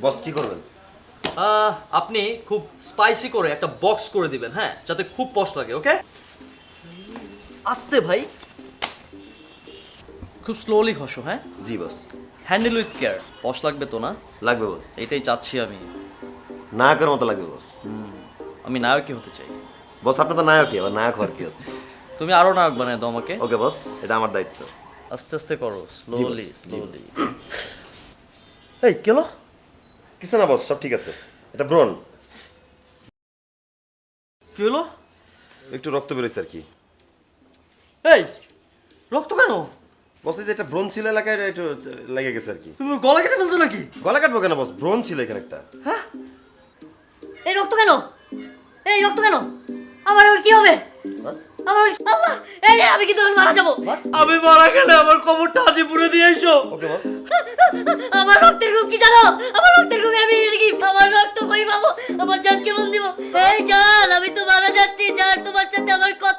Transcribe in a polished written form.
বস কি করবেন? আপনি খুব স্পাইসি করে একটা বক্স করে দিবেন, হ্যাঁ, যাতে খুব পশ লাগে। ওকে, আস্তে ভাই, খুব স্লোলি ঘষো। হ্যাঁ, জি বস। Handle with care. পশ লাগবে তো না? লাগবে বস। এটাই চাচ্ছি আমি। নায়কের মতো লাগবে বস। আমি নায়কই হতে চাই। বস আপনি তো নায়কই, আবার নায়ক হওয়ার কি আছে? তুমি আরো নায়ক বানায় দাও আমাকে। ওকে বস, এটা আমার দায়িত্ব। আস্তে আস্তে করো, জি বস, স্লোলি জি স্লোলি। বস। এই কি হলো? কিছু না বস, সব ঠিক আছে। এটা ব্রণ, কি হলো? একটু রক্ত বেরোচ্ছে আর কি। এই রক্ত কেন? বস এই যে এটা ব্রণ ছিল এলাকায়, একটু লেগে গেছে আর কি। তুমি গলা কেটে ফেলছো নাকি? গলা কাটবো কেন বস, ব্রণ ছিল এখানে একটা। হ্যাঁ, এই রক্ত কেন? এই রক্ত কেন? আমার ওর কি হবে? বস আমার আল্লাহ, এই আমি কিন্তু মারা যাবো। আমি মারা গেলে আমার কবরটা হাজিপুরে দিয়ে এসো। ওকে বস। আমার রক্তের গ্রুপ কি জানো? আমার রক্তের গ্রুপ আমি কি? আমার রক্ত কই পাবো? আমার জান কেমন দিব? এই জান, আমি তো মারা যাচ্ছি জান, তোমার সাথে আমার কথা